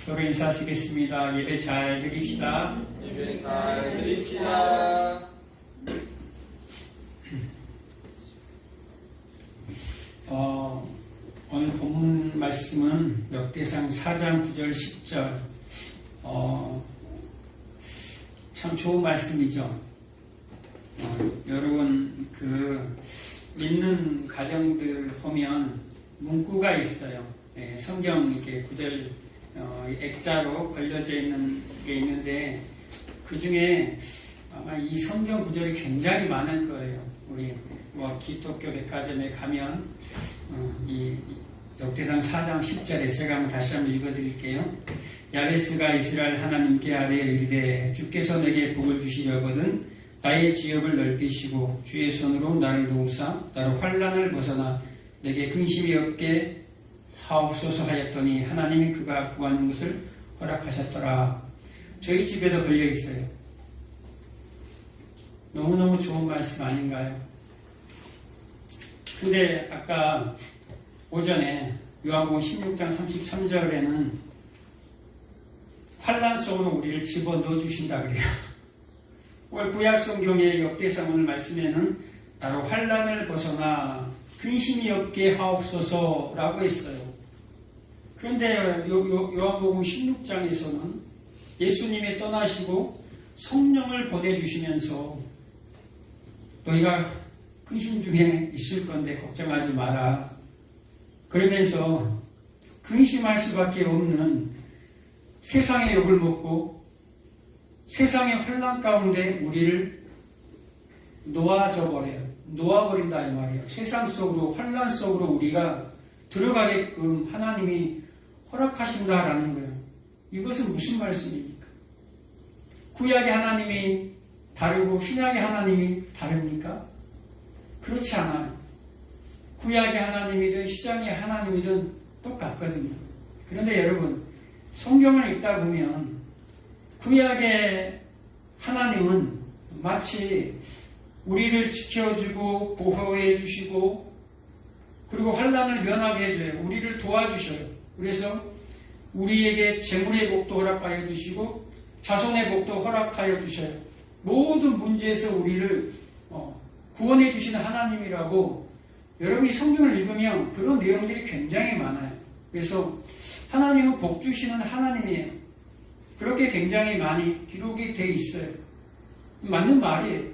서로 인사하시겠습니다. 예배 잘 드립시다. 예배 잘 드립시다. 오늘 본문 말씀은 역대상 4장 9절 10절 참 좋은 말씀이죠. 여러분 믿는 가정들 보면 문구가 있어요. 성경 이렇게 구절 액자로 걸려져 있는 게 있는데 그 중에 아마 이 성경 구절이 굉장히 많을 거예요. 우리 기독교 백화점에 가면 이 역대상 4장 10절에 제가 다시 한번 읽어드릴게요. 야베스가 이스라엘 하나님께 아뢰어 이르되 주께서 내게 복을 주시려거든 나의 지역을 넓히시고 주의 손으로 나를 도우사 나로 환난을 벗어나 내게 근심이 없게 하옵소서 하였더니 하나님이 그가 구하는 것을 허락하셨더라. 저희 집에도 걸려 있어요. 너무너무 좋은 말씀 아닌가요? 근데 아까 오전에 요한복음 16장 33절에는 환난 속으로 우리를 집어넣어 주신다 그래요. 오늘 구약성경의 역대상 오늘 말씀에는 나로 환난을 벗어나 근심이 없게 하옵소서라고 했어요. 그런데 요한복음 16장에서는 예수님이 떠나시고 성령을 보내주시면서 너희가 근심 중에 있을 건데 걱정하지 마라. 그러면서 근심할 수밖에 없는 세상의 욕을 먹고 세상의 환난 가운데 우리를 놓아버린다 이 말이에요. 세상 속으로 환난 속으로 우리가 들어가게끔 하나님이 허락하신다라는 거예요. 이것은 무슨 말씀입니까? 구약의 하나님이 다르고 신약의 하나님이 다릅니까? 그렇지 않아요. 구약의 하나님이든 신약의 하나님이든 똑같거든요. 그런데 여러분 성경을 읽다 보면 구약의 하나님은 마치 우리를 지켜주고 보호해 주시고 그리고 환난을 면하게 해줘요. 우리를 도와주셔요. 그래서 우리에게 재물의 복도 허락하여 주시고 자손의 복도 허락하여 주셔요. 모든 문제에서 우리를 구원해 주시는 하나님이라고 여러분이 성경을 읽으면 그런 내용들이 굉장히 많아요. 그래서 하나님은 복 주시는 하나님이에요. 그렇게 굉장히 많이 기록이 되어 있어요. 맞는 말이에요.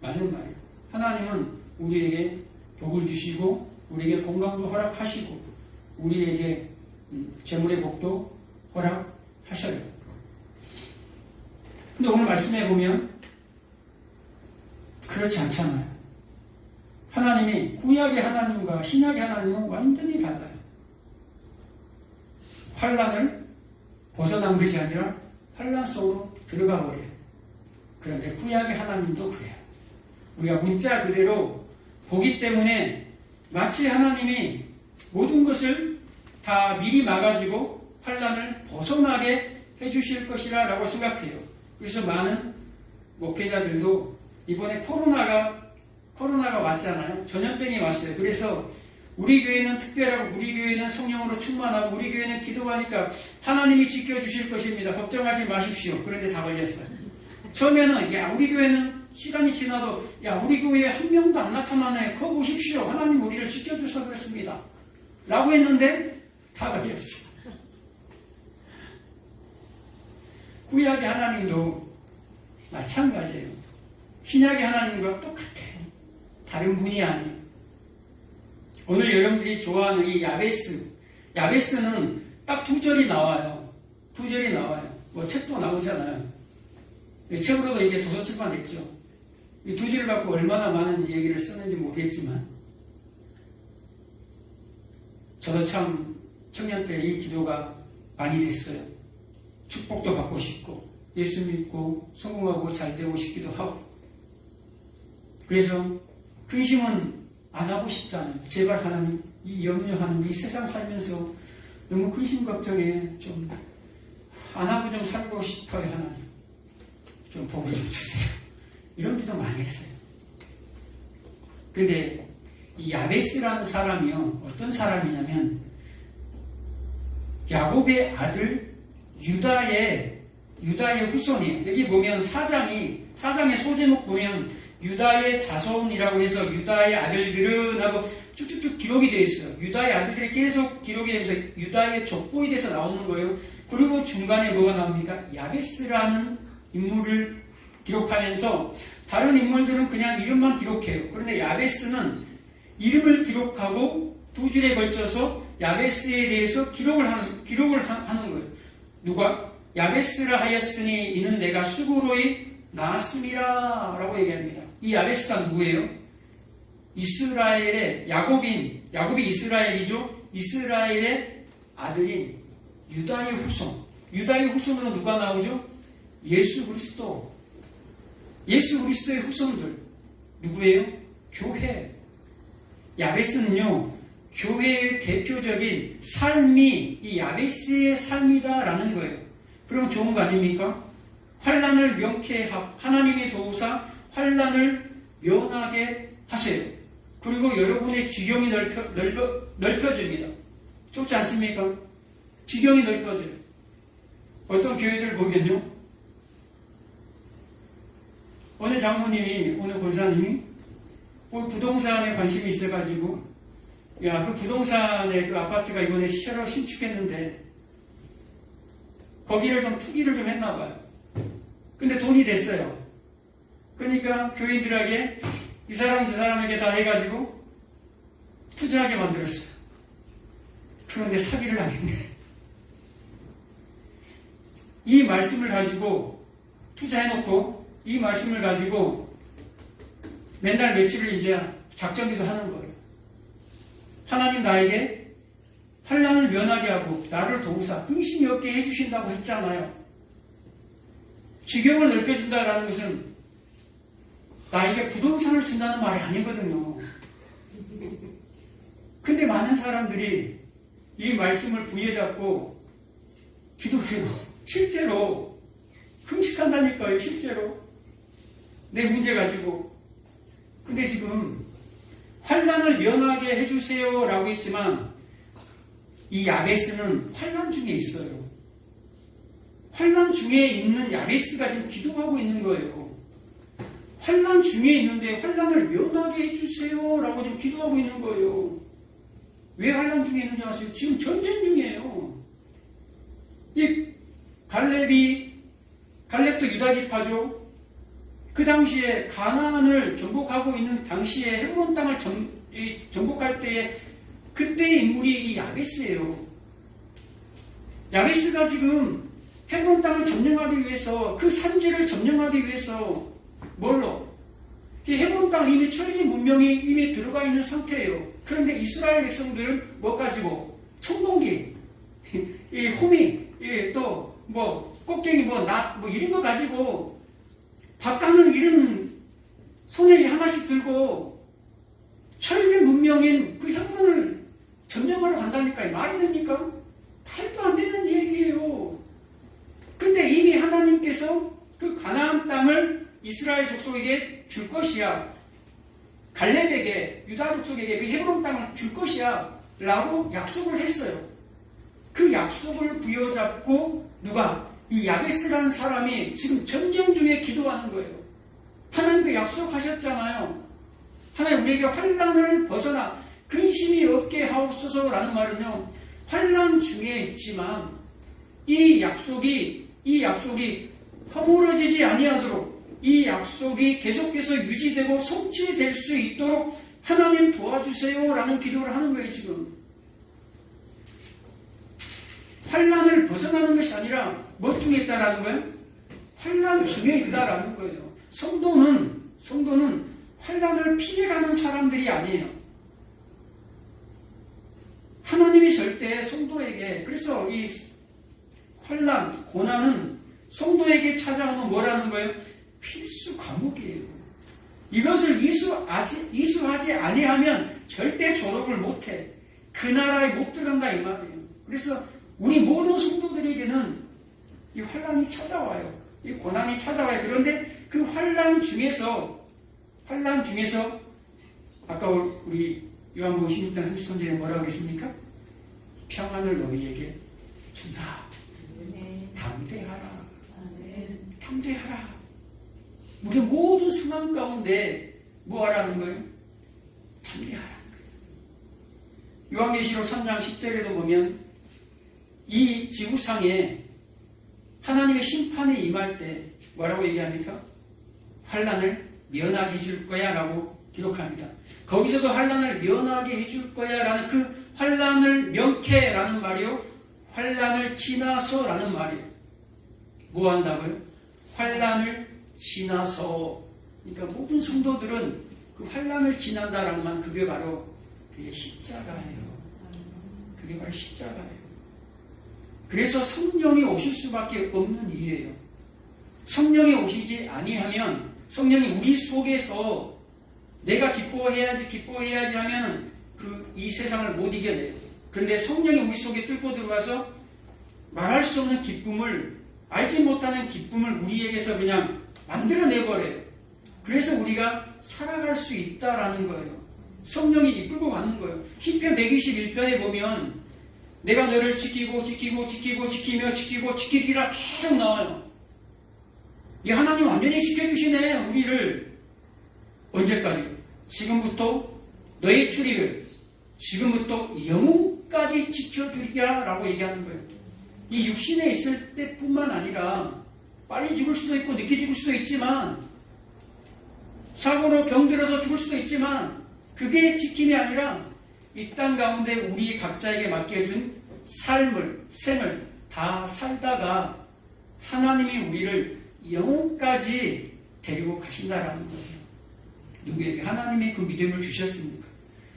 맞는 말이에요. 하나님은 우리에게 복을 주시고 우리에게 건강도 허락하시고 우리에게 재물의 복도 허락하셔요. 근데 오늘 말씀해 보면 그렇지 않잖아요. 하나님이 구약의 하나님과 신약의 하나님은 완전히 달라요. 환난을 벗어난 것이 아니라 환난 속으로 들어가 버려요. 그런데 구약의 하나님도 그래요. 우리가 문자 그대로 보기 때문에 마치 하나님이 모든 것을 다 미리 막아주고 환난을 벗어나게 해주실 것이라 라고 생각해요. 그래서 많은 목회자들도 이번에 코로나가 왔잖아요. 전염병이 왔어요. 그래서 우리 교회는 특별하고 우리 교회는 성령으로 충만하고 우리 교회는 기도하니까 하나님이 지켜주실 것입니다. 걱정하지 마십시오. 그런데 다 걸렸어요. 처음에는 우리 교회는 시간이 지나도 우리 교회에 한 명도 안 나타나네. 그거 보십시오. 하나님 우리를 지켜주셔서 그렇습니다. 라고 했는데 다 걸렸어요. 구약의 하나님도 마찬가지예요. 신약의 하나님과 똑같아요. 다른 분이 아니에요. 오늘 여러분들이 좋아하는 이 야베스는 딱 두 절이 나와요. 두 절이 나와요. 책도 나오잖아요. 책으로도 이게 도서 출판됐죠. 이 두 절 갖고 얼마나 많은 얘기를 쓰는지 모르겠지만 저도 참 청년 때 이 기도가 많이 됐어요. 축복도 받고 싶고 예수 믿고 성공하고 잘 되고 싶기도 하고 그래서 근심은 안 하고 싶지 않아요. 제발 하나님 이 염려하는 이 세상 살면서 너무 근심 걱정에 좀 안 하고 좀 살고 싶어요. 하나님 좀 복을 좀 주세요. 이런 기도 많이 했어요. 그런데 이 야베스라는 사람이요 어떤 사람이냐면 야곱의 아들 유다의 후손이에요. 여기 보면 사장의 소제목 보면 유다의 자손이라고 해서 유다의 아들들은 하고 쭉쭉쭉 기록이 되어 있어요. 유다의 아들들이 계속 기록이 되면서 유다의 족보에 대해서 나오는 거예요. 그리고 중간에 뭐가 나옵니까? 야베스라는 인물을 기록하면서 다른 인물들은 그냥 이름만 기록해요. 그런데 야베스는 이름을 기록하고 두 줄에 걸쳐서 야베스에 대해서 기록을 하는 거예요. 누가? 야베스라 하였으니 이는 내가 수고로이 낳았음이라 라고 얘기합니다. 이 야베스가 누구예요? 이스라엘의 야곱이 이스라엘이죠. 이스라엘의 아들인 유다의 후손으로 누가 나오죠? 예수 그리스도의 후손들 누구예요? 교회. 야베스는요 교회의 대표적인 삶이 이 야베스의 삶이다라는 거예요. 그럼 좋은 거 아닙니까? 환난을 명쾌하고 하나님의 도우사 환난을 면하게 하세요. 그리고 여러분의 지경이 넓혀집니다. 좋지 않습니까? 지경이 넓혀져요. 어떤 교회들 보면요. 어느 장모님이, 어느 권사님이 부동산에 관심이 있어가지고 야, 그 부동산에 그 아파트가 이번에 새로 신축했는데 거기를 좀 투기를 좀 했나봐요. 근데 돈이 됐어요. 그러니까 교인들에게 이 사람 저 사람에게 다 해가지고 투자하게 만들었어요. 그런데 사기를 당했네. 이 말씀을 가지고 투자해놓고 이 말씀을 가지고 맨날 며칠을 이제 작정기도 하는 거예요. 하나님 나에게 환난을 면하게 하고 나를 도우사 근심이 없게 해주신다고 했잖아요. 지경을 넓혀준다라는 것은 나에게 부동산을 준다는 말이 아니거든요. 근데 많은 사람들이 이 말씀을 부여잡고 기도해요. 실제로 금식한다니까요. 실제로 내 문제 가지고. 근데 지금 환난을 면하게 해주세요 라고 했지만 이 야베스는 환난 중에 있어요. 환난 중에 있는 야베스가 지금 기도하고 있는 거예요. 환난 중에 있는데 환난을 면하게 해주세요 라고 지금 기도하고 있는 거예요. 왜 환난 중에 있는지 아세요? 지금 전쟁 중이에요. 이 갈렙도 유다 지파죠. 그 당시에 가나안을 정복하고 있는 당시에 헤브론 땅을 정복할 때에 그때의 인물이 이 야베스예요. 야베스가 지금 헤브론 땅을 점령하기 위해서 그 산지를 점령하기 위해서 뭘로? 헤브론 땅은 이미 철기 문명이 이미 들어가 있는 상태예요. 그런데 이스라엘 백성들은 뭐 가지고? 청동기, 이 호미, 또 뭐 꽃갱이, 낫, 이런 거 가지고 밭가는 이런 손에 하나씩 들고 철기 문명인 그 헤브론을 점령하러 간다니까 말이 됩니까? 말도 안 되는 얘기예요. 근데 이미 하나님께서 그 가나안 땅을 이스라엘 족속에게 줄 것이야. 갈렙에게, 유다 족속에게 그 헤브론 땅을 줄 것이야 라고 약속을 했어요. 그 약속을 부여잡고 누가? 이 야베스라는 사람이 지금 전쟁 중에 기도하는 거예요. 하나님께 약속하셨잖아요. 하나님 우리에게 환난을 벗어나 근심이 없게 하옵소서라는 말은요. 환난 중에 있지만 이 약속이 허물어지지 아니하도록 이 약속이 계속해서 유지되고 성취될 수 있도록 하나님 도와주세요 라는 기도를 하는 거예요. 지금 환난을 벗어나는 것이 아니라 뭐 중에 있다라는 거예요? 환난 중에 있다라는 거예요. 성도는 환난을 피해가는 사람들이 아니에요. 하나님이 절대 성도에게, 그래서 이 환난, 고난은 성도에게 찾아오면 뭐라는 거예요? 필수 과목이에요. 이것을 이수하지 아니하면 절대 졸업을 못해. 그 나라에 못 들어간다 이 말이에요. 그래서 우리 모든 성도들에게는 이 환난이 찾아와요. 이 고난이 찾아와요. 그런데 그 환난 중에서 아까 우리 요한복음 16장 30절에 뭐라고 했습니까? 평안을 너희에게 준다. 담대하라. 담대하라. 우리 모든 상황 가운데 뭐 하라는 거예요? 담대하라는 거예요. 요한계시록 3장 10절에도 보면 이 지구상에 하나님의 심판이 임할 때 뭐라고 얘기합니까? 환난을 면하게 해줄 거야 라고 기록합니다. 거기서도 환난을 면하게 해줄 거야 라는 그 환난을 면케라는 말이요, 환난을 지나서 라는 말이에요. 뭐 한다고요? 환난을 지나서. 그러니까 모든 성도들은 그 환난을 지난다라는 말, 그게 바로 그게 십자가예요. 그게 바로 십자가예요. 그래서 성령이 오실 수밖에 없는 이유예요. 성령이 오시지 아니하면, 성령이 우리 속에서 내가 기뻐해야지 하면 이 세상을 못 이겨내요. 그런데 성령이 우리 속에 뚫고 들어와서 말할 수 없는 기쁨을, 알지 못하는 기쁨을 우리에게서 그냥 만들어내버려요. 그래서 우리가 살아갈 수 있다라는 거예요. 성령이 이끌고 가는 거예요. 시편 121편에 보면 내가 너를 지키기라 계속 나와요. 이 하나님 완전히 지켜주시네, 우리를. 언제까지? 지금부터 너의 출입을 지금부터 영혼까지 지켜주리라 라고 얘기하는 거예요. 이 육신에 있을 때뿐만 아니라 빨리 죽을 수도 있고 늦게 죽을 수도 있지만, 사고로 병들어서 죽을 수도 있지만, 그게 지킴이 아니라 이 땅 가운데 우리 각자에게 맡겨준 생을 다 살다가 하나님이 우리를 영혼까지 데리고 가신다라는 거예요. 누구에게? 하나님이 그 믿음을 주셨습니까?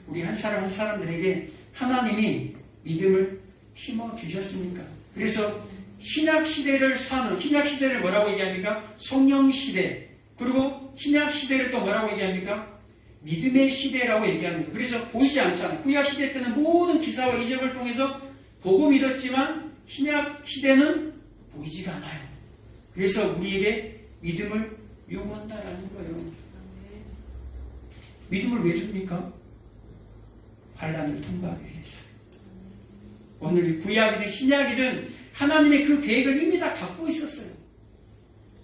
우리 한 사람 한 사람들에게 하나님이 믿음을 힘어 주셨습니까? 그래서 신약시대를 사는, 신약시대를 뭐라고 얘기합니까? 성령시대. 그리고 신약시대를 또 뭐라고 얘기합니까? 믿음의 시대라고 얘기하는 거예요. 그래서 보이지 않잖아요. 구약시대 때는 모든 기사와 이적을 통해서 보고 믿었지만 신약시대는 보이지가 않아요. 그래서 우리에게 믿음을 요구한다라는 거예요. 믿음을 왜 줍니까? 환난을 통과하기 위해서. 오늘 구약이든 신약이든 하나님의 그 계획을 이미 다 갖고 있었어요.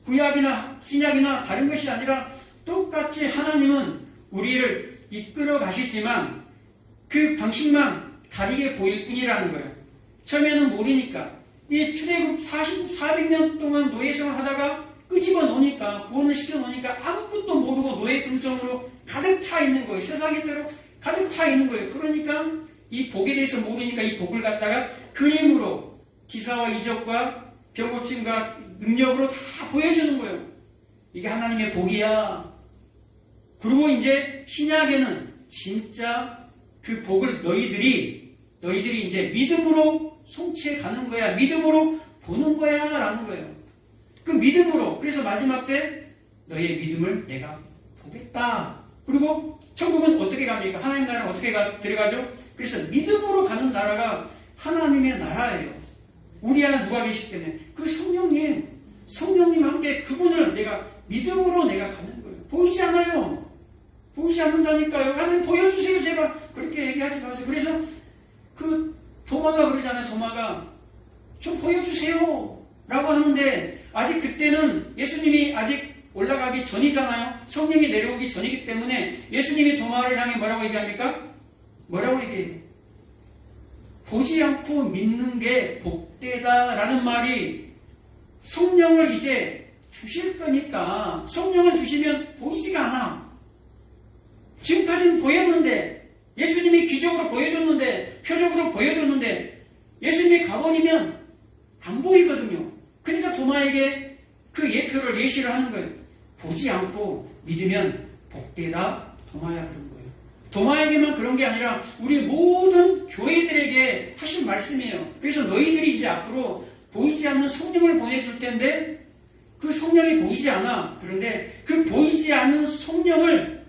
구약이나 신약이나 다른 것이 아니라 똑같이 하나님은 우리를 이끌어 가시지만 그 방식만 다르게 보일 뿐이라는 거예요. 처음에는 모르니까. 이 출애굽 400년 동안 노예생활 하다가 끄집어 놓으니까, 구원을 시켜 놓으니까 아무것도 모르고 노예 근성으로 가득 차 있는 거예요. 세상의 대로 가득 차 있는 거예요. 그러니까 이 복에 대해서 모르니까 이 복을 갖다가 그 힘으로 기사와 이적과 병고침과 능력으로 다 보여주는 거예요. 이게 하나님의 복이야. 그리고 이제 신약에는 진짜 그 복을 너희들이 이제 믿음으로 송치해 가는 거야. 믿음으로 보는 거야. 라는 거예요. 그 믿음으로. 그래서 마지막 때 너의 믿음을 내가 보겠다. 그리고 천국은 어떻게 갑니까? 하나님 나라는 어떻게 들어가죠? 그래서 믿음으로 가는 나라가 하나님의 나라예요. 우리 안에 누가 계시기 때문에 그 성령님 함께 그분을 내가 믿음으로 내가 가는 거예요. 보이지 않아요. 보이지 않는다니까요. 하나님 보여주세요 제발. 그렇게 얘기하지 마세요. 그래서 그 도마가 그러잖아요. 도마가 좀 보여주세요 라고 하는데, 아직 그때는 예수님이 아직 올라가기 전이잖아요. 성령이 내려오기 전이기 때문에 예수님이 도마를 향해 뭐라고 얘기합니까? 뭐라고 얘기해요? 보지 않고 믿는 게 복되다라는 말이, 성령을 이제 주실 거니까 성령을 주시면 보이지가 않아. 지금까지는 보였는데, 예수님이 기적으로 보여줬는데, 표적으로 보여줬는데, 예수님이 가버리면 안 보이거든요. 그러니까 도마에게 그 예시를 하는 거예요. 보지 않고 믿으면 복되다 도마야 그런 거예요. 도마에게만 그런 게 아니라 우리 모든 교회들에게 하신 말씀이에요. 그래서 너희들이 이제 앞으로 보이지 않는 성령을 보내줄 텐데 그 성령이 보이지 않아. 그런데 그 보이지 않는 성령을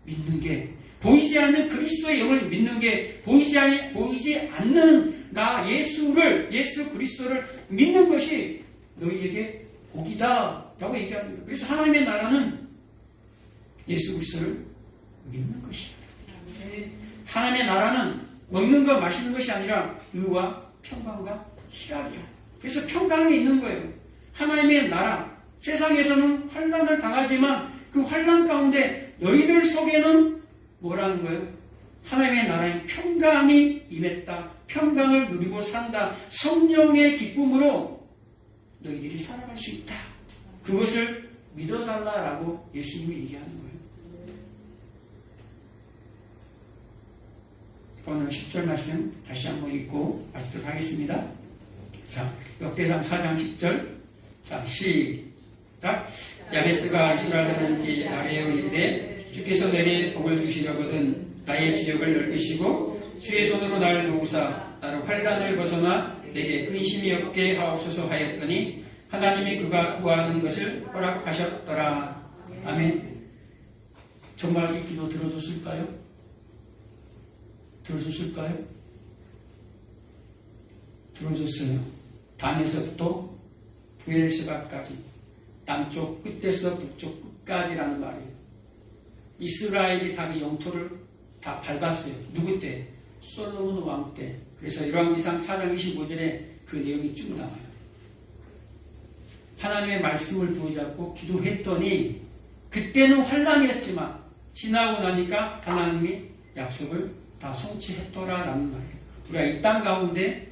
믿는 게, 보이지 않는 그리스도의 영을 믿는 게, 보이지 않는 나 예수 그리스도를 믿는 것이 너희에게 복이다 라고 얘기하는 거예요. 그래서 하나님의 나라는 예수 그리스도를 믿는 것이야. 하나님의 나라는 먹는 것 마시는 것이 아니라 의와 평강과 희락이야. 그래서 평강이 있는 거예요. 하나님의 나라, 세상에서는 환난을 당하지만 그 환난 가운데 너희들 속에는 뭐라는 거예요? 하나님의 나라의 평강이 임했다. 평강을 누리고 산다. 성령의 기쁨으로 너희들이 살아갈 수 있다. 그것을 믿어달라라고 예수님이 얘기하는 거예요. 오늘 10절 말씀 다시 한번 읽고 마치도록 하겠습니다. 자, 역대상 4장 10절. 자, 시작. 야베스가 이스라엘에게 아뢰어 이르되 주께서 내게 복을 주시려거든 나의 지역을 넓히시고 주의 손으로 나를 도우사 나를 환난을 벗어나 내게 근심이 없게 하옵소서 하였더니 하나님이 그가 구하는 것을 허락하셨더라. 아멘. 정말 이 기도 들어줬을까요? 들어줬을까요? 들어줬어요. 단에서부터 부엘세바까지 남쪽 끝에서 북쪽 끝까지라는 말이에요. 이스라엘이 다 그 영토를 다 밟았어요. 누구 때? 솔로몬 왕 때. 그래서 열왕기상 4장 25절에 그 내용이 쭉 나와요. 하나님의 말씀을 붙잡고 기도했더니 그때는 환난이었지만 지나고 나니까 하나님이 약속을 다 성취했더라라는 말이에요. 우리가 이 땅 가운데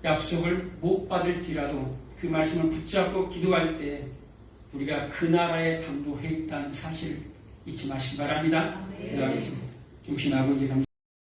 약속을 못 받을지라도 그 말씀을 붙잡고 기도할 때 우리가 그 나라에 당도해 있다는 사실 잊지 마시기 바랍니다. 기도하겠습니다. 주신 아버지 감사합니다.